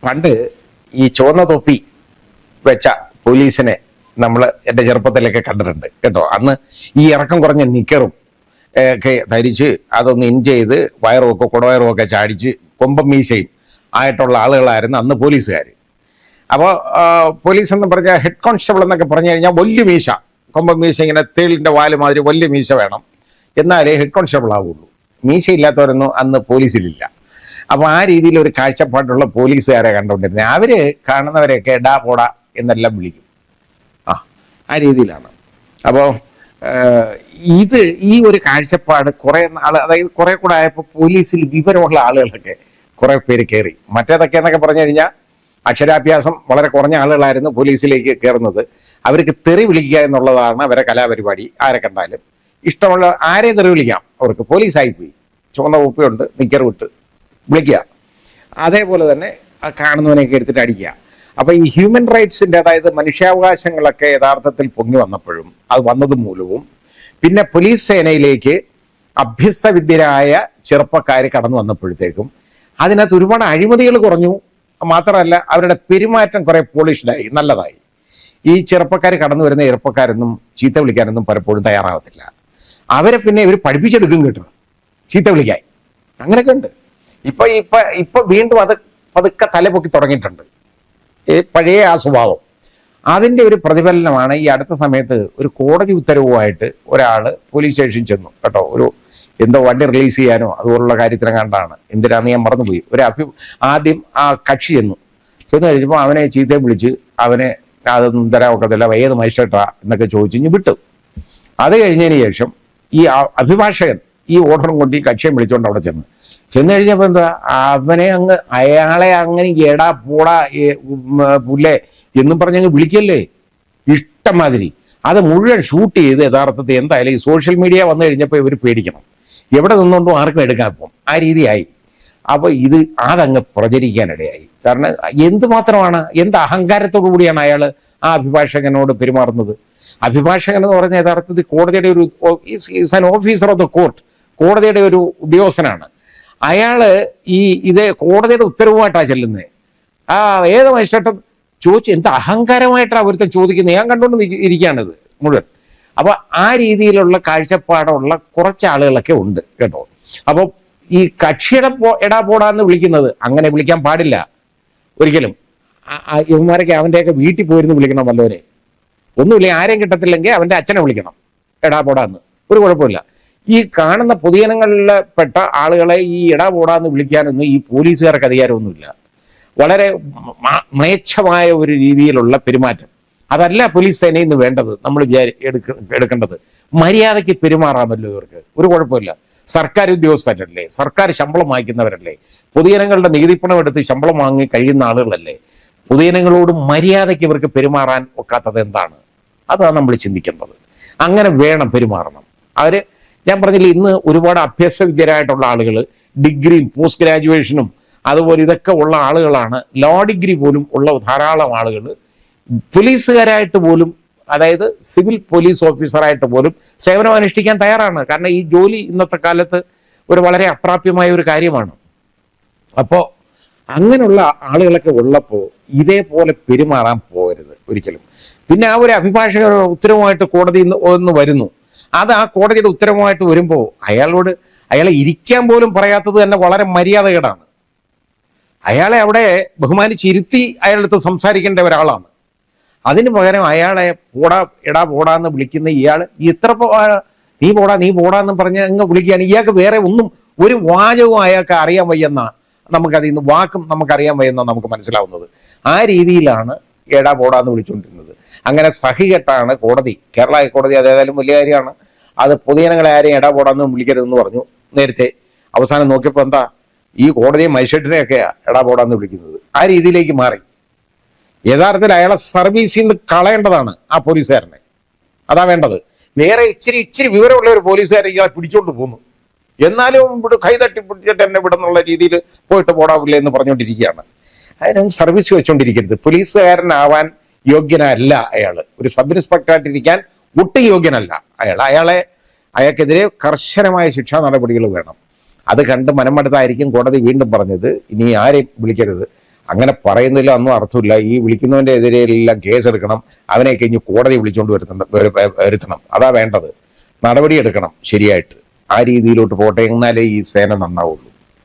പണ്ട് ഈ ചുവന്ന തൊപ്പി വെച്ച പോലീസിനെ നമ്മൾ എൻ്റെ ചെറുപ്പത്തിലൊക്കെ കണ്ടിട്ടുണ്ട് കേട്ടോ. അന്ന് ഈ ഇറക്കം കുറഞ്ഞ നിക്കറും ഒക്കെ ധരിച്ച് അതൊന്ന് ഇൻ ചെയ്ത് വയറും ഒക്കെ കുടവയറും ഒക്കെ ചാടിച്ച് കൊമ്പം മീശയും ആയിട്ടുള്ള ആളുകളായിരുന്നു അന്ന് പോലീസുകാർ. അപ്പോൾ പോലീസ് എന്ന് പറഞ്ഞാൽ ഹെഡ് കോൺസ്റ്റബിൾ എന്നൊക്കെ പറഞ്ഞു കഴിഞ്ഞാൽ വലിയ മീശ, കൊമ്പം മീശ, ഇങ്ങനെ തേളിൻ്റെ വാല് മാതിരി വലിയ മീശ വേണം, എന്നാലേ ഹെഡ് കോൺസ്റ്റബിൾ ആവുള്ളൂ. മീശ ഇല്ലാത്തവരൊന്നും അന്ന് പോലീസിലില്ല. അപ്പോൾ ആ രീതിയിൽ ഒരു കാഴ്ചപ്പാടുള്ള പോലീസുകാരെ കണ്ടുകൊണ്ടിരുന്നത്. അവര് കാണുന്നവരെയൊക്കെ എടാ പോടാ എന്നെല്ലാം വിളിക്കും. ആ രീതിയിലാണ്. അപ്പോൾ ഈ ഒരു കാഴ്ചപ്പാട് കുറെ നാൾ, അതായത് കുറെ കൂടെ ആയപ്പോൾ പോലീസിൽ വിവരമുള്ള ആളുകളൊക്കെ കുറെ പേര് കയറി. മറ്റേതൊക്കെ എന്നൊക്കെ പറഞ്ഞു കഴിഞ്ഞാൽ അക്ഷരാഭ്യാസം വളരെ കുറഞ്ഞ ആളുകളായിരുന്നു പോലീസിലേക്ക് കയറുന്നത്. അവർക്ക് തെറി വിളിക്കുക എന്നുള്ളതാണ് അവരെ കലാപരിപാടി. ആരെ കണ്ടാലും ഇഷ്ടമുള്ള ആരെ തെറി വിളിക്കാം, അവർക്ക് പോലീസായിപ്പോയി. ചുവന്ന കുപ്പിയുണ്ട്, നിക്കർ വിട്ട് വിളിക്കുക. അതേപോലെ തന്നെ കാണുന്നവനെയൊക്കെ എടുത്തിട്ട് അടിക്കുക. അപ്പൊ ഈ ഹ്യൂമൻ റൈറ്റ്സിന്റെ, അതായത് മനുഷ്യാവകാശങ്ങളൊക്കെ യഥാർത്ഥത്തിൽ പൊങ്ങി വന്നപ്പോഴും അത് വന്നത് മൂലവും പിന്നെ പോലീസ് സേനയിലേക്ക് അഭ്യസ്തവിദ്യരായ ചെറുപ്പക്കാർ കടന്നു വന്നപ്പോഴത്തേക്കും അതിനകത്ത് ഒരുപാട് അഴിമതികൾ കുറഞ്ഞു. മാത്രമല്ല അവരുടെ പെരുമാറ്റം കുറെ പോളിഷ്ഡായി, നല്ലതായി. ഈ ചെറുപ്പക്കാർ കടന്നു വരുന്ന ചെറുപ്പക്കാരൊന്നും ചീത്ത വിളിക്കാനൊന്നും പലപ്പോഴും തയ്യാറാവത്തില്ല. അവരെ പിന്നെ ഇവർ പഠിപ്പിച്ചെടുക്കും കേട്ടോ ചീത്ത വിളിക്കാൻ. അങ്ങനെയൊക്കെ ഉണ്ട്. ഇപ്പൊ വീണ്ടും അത് പതുക്കെ തലപൊക്കി തുടങ്ങിയിട്ടുണ്ട്, പഴയ ആ സ്വഭാവം. അതിൻ്റെ ഒരു പ്രതിഫലനമാണ് ഈ അടുത്ത സമയത്ത് ഒരു കോടതി ഉത്തരവുമായിട്ട് ഒരാൾ പോലീസ് സ്റ്റേഷനിൽ ചെന്നു കേട്ടോ. ഒരു എന്തോ വണ്ടി റിലീസ് ചെയ്യാനോ അതുപോലുള്ള കാര്യത്തിനെ കണ്ടാണ്, എന്തിനാന്ന് ഞാൻ മറന്നുപോയി. ആദ്യം ആ കക്ഷി ചെന്നു കഴിഞ്ഞപ്പോൾ അവനെ ചീത്തയും വിളിച്ച് അവനെ അതൊന്നും തരാൻ ഒക്കത്തില്ല, ഏത് മജിസ്ട്രേറ്റാ എന്നൊക്കെ ചോദിച്ചു വിട്ടു. അത് കഴിഞ്ഞതിന് ശേഷം ഈ അഭിഭാഷകൻ ഈ ഓർഡറും കൊണ്ട് ഈ കക്ഷിയെ വിളിച്ചുകൊണ്ട് അവിടെ ചെന്നു കഴിഞ്ഞപ്പോൾ എന്താ, അയാളെ അങ്ങനെ എടാ പോടാ പുല്ലേ എന്നും പറഞ്ഞങ്ങ് വിളിക്കല്ലേ ഇഷ്ടംമാതിരി. അത് മുഴുവൻ ഷൂട്ട് ചെയ്ത് യഥാർത്ഥത്തിൽ എന്തായാലും ഈ സോഷ്യൽ മീഡിയ വന്നു കഴിഞ്ഞപ്പോൾ ഇവർ പേടിക്കണം, എവിടെ നിന്നുകൊണ്ടും ആർക്കും എടുക്കാൻ പോകും. ആ രീതിയായി. അപ്പോൾ അതങ്ങ് പ്രചരിക്കാനിടയായി. കാരണം എന്തുമാത്രമാണ്, എന്ത് അഹങ്കാരത്തോടു കൂടിയാണ് അയാൾ ആ അഭിഭാഷകനോട് പെരുമാറുന്നത്. അഭിഭാഷകൻ എന്ന് പറഞ്ഞ യഥാർത്ഥത്തിൽ കോടതിയുടെ ഒരു ഓഫീസർ ഓഫ് ദ കോർട്ട്, കോടതിയുടെ ഒരു ഉദ്യോഗസ്ഥനാണ്. അയാള് ഇത് കോടതിയുടെ ഉത്തരവുമായിട്ടാണ് ചെല്ലുന്നത്. ഏത് മജിസ്ട്രേറ്റും ചോദിച്ചു എന്ത് അഹങ്കാരമായിട്ടാണ് അവരുത്തെ ചോദിക്കുന്നത്. ഞാൻ കണ്ടുകൊണ്ട് ഇരിക്കുകയാണിത് മുഴുവൻ. അപ്പൊ ആ രീതിയിലുള്ള കാഴ്ചപ്പാടുള്ള കുറച്ച് ആളുകളൊക്കെ ഉണ്ട് കേട്ടോ. അപ്പോൾ ഈ കക്ഷിയുടെ എടാ പോടാന്ന് വിളിക്കുന്നത് അങ്ങനെ വിളിക്കാൻ പാടില്ല ഒരിക്കലും. ഇവന്മാരൊക്കെ അവൻ്റെയൊക്കെ വീട്ടിൽ പോയിരുന്നു വിളിക്കണം വല്ലവരെ. ഒന്നുമില്ല, ആരെയും കിട്ടത്തില്ലെങ്കിൽ അവൻ്റെ അച്ഛനെ വിളിക്കണം എടാ പോടാന്ന്, ഒരു കുഴപ്പമില്ല. ഈ കാണുന്ന പൊതുജനങ്ങളിൽപ്പെട്ട ആളുകളെ ഈ എടാ പോടാന്ന് വിളിക്കാനൊന്നും ഈ പോലീസുകാർക്ക് അധികാരമൊന്നുമില്ല. വളരെ മ്ലേച്ഛമായ ഒരു രീതിയിലുള്ള പെരുമാറ്റം അതല്ല പോലീസ് സേനയിൽ നിന്ന് വേണ്ടത്. നമ്മൾ എടുക്കേണ്ടത് മര്യാദയ്ക്ക് പെരുമാറാമല്ലോ ഇവർക്ക്, ഒരു കുഴപ്പമില്ല. സർക്കാർ ഉദ്യോഗസ്ഥരല്ലേ, സർക്കാർ ശമ്പളം വാങ്ങിക്കുന്നവരല്ലേ, പൊതുജനങ്ങളുടെ നികുതിപ്പണം എടുത്ത് ശമ്പളം വാങ്ങി കഴിയുന്ന ആളുകളല്ലേ. പൊതുജനങ്ങളോട് മര്യാദയ്ക്ക് ഇവർക്ക് പെരുമാറാൻ ഒക്കാത്തത് എന്താണ്? അതാണ് നമ്മൾ ചിന്തിക്കേണ്ടത്. അങ്ങനെ വേണം പെരുമാറണം. ഞാൻ പറഞ്ഞില്ല, ഇന്ന് ഒരുപാട് അഭ്യസ്തവിദ്യരായിട്ടുള്ള ആളുകൾ, ഡിഗ്രിയും പോസ്റ്റ് ഗ്രാജുവേഷനും അതുപോലെ ഇതൊക്കെ ഉള്ള ആളുകളാണ്. ലോ ഡിഗ്രി പോലും ഉള്ള ധാരാളം ആളുകൾ പോലീസുകാരായിട്ട് പോലും, അതായത് സിവിൽ പോലീസ് ഓഫീസറായിട്ട് പോലും സേവനം അനുഷ്ഠിക്കാൻ തയ്യാറാണ്. കാരണം ഈ ജോലി ഇന്നത്തെ കാലത്ത് ഒരു വളരെ അപ്രാപ്യമായ ഒരു കാര്യമാണ്. അപ്പോൾ അങ്ങനെയുള്ള ആളുകളൊക്കെ ഉള്ളപ്പോൾ ഇതേപോലെ പെരുമാറാൻ പോകരുത് ഒരിക്കലും. പിന്നെ ആ ഒരു അഭിഭാഷക ഉത്തരവുമായിട്ട് കോടതി ഒന്ന് വരുന്നു, അത് ആ കോടതിയുടെ ഉത്തരവുമായിട്ട് വരുമ്പോൾ അയാളെ ഇരിക്കാൻ പോലും പറയാത്തത് തന്നെ വളരെ മര്യാദകേടാണ്. അയാളെ അവിടെ ബഹുമാനിച്ചിരുത്തി അയാളടുത്ത് സംസാരിക്കേണ്ട ഒരാളാണ്. അതിന് പകരം അയാളെ എടാ പോടാന്ന് വിളിക്കുന്ന ഇയാൾ നീ പോടാന്ന് പറഞ്ഞ് അങ്ങ് വിളിക്കുകയാണ്. ഇയാൾക്ക് വേറെ ഒന്നും ഒരു വാചകവും അയാൾക്ക് അറിയാൻ വയ്യെന്നാ നമുക്കതിൽ നിന്ന് വാക്കും നമുക്കറിയാൻ വയ്യെന്നാണ് നമുക്ക് മനസ്സിലാവുന്നത്. ആ രീതിയിലാണ് എടാ പോടാന്ന് വിളിച്ചുകൊണ്ടിരുന്നത്. അങ്ങനെ സഹികെട്ടാണ് കോടതി, കേരള ഹൈക്കോടതി അതേതായാലും വലിയ കാര്യമാണ്, അത് പൊതുജനങ്ങളെ ആരെയും എടാ പോടാന്ന് വിളിക്കരുതെന്ന് പറഞ്ഞു നേരത്തെ. അവസാനം നോക്കിയപ്പോൾ എന്താ, ഈ കോടതിയെ മജിസ്ട്രേറ്റിനെയൊക്കെയാ എടാ പോടാന്ന് വിളിക്കുന്നത്. ആ രീതിയിലേക്ക് മാറി. യഥാർത്ഥത്തിൽ അയാളെ സർവീസിൽ നിന്ന് കളയേണ്ടതാണ് ആ പോലീസുകാരനെ, അതാ വേണ്ടത്. നേരെ ഇച്ചിരി വിവരമുള്ള ഒരു പോലീസുകാരൻ ഇയാളെ പിടിച്ചോണ്ട് പോകുന്നു, എന്നാലും ഇവിടെ കൈ തട്ടി പിടിച്ചിട്ട് എന്നെ വിടുന്നുള്ള രീതിയിൽ പോയിട്ട് പോടാവില്ല എന്ന് പറഞ്ഞുകൊണ്ടിരിക്കുകയാണ്. അതിനും സർവീസ് വെച്ചുകൊണ്ടിരിക്കരുത്. പോലീസുകാരനാവാൻ യോഗ്യനല്ല അയാൾ. ഒരു സബ് ഇൻസ്പെക്ടറായിട്ടിരിക്കാൻ ഒട്ടും യോഗ്യനല്ല അയാൾക്കെതിരെ കർശനമായ ശിക്ഷാ നടപടികൾ വേണം. അത് കണ്ട് മനമെടുത്തായിരിക്കും കോടതി വീണ്ടും പറഞ്ഞത് ഇനി ആരെയും വിളിക്കരുത്. അങ്ങനെ പറയുന്നതിൽ ഒന്നും അർത്ഥമില്ല. ഈ വിളിക്കുന്നവന്റെ എതിരെയെല്ലാം കേസെടുക്കണം, അവനെ കഴിഞ്ഞ് കോടതി വിളിച്ചുകൊണ്ട് വരുത്തണം. അതാ വേണ്ടത്. നടപടിയെടുക്കണം ശരിയായിട്ട്. ആ രീതിയിലോട്ട് പോട്ടെ, എന്നാലേ ഈ സേന നന്നാവുള്ളൂ.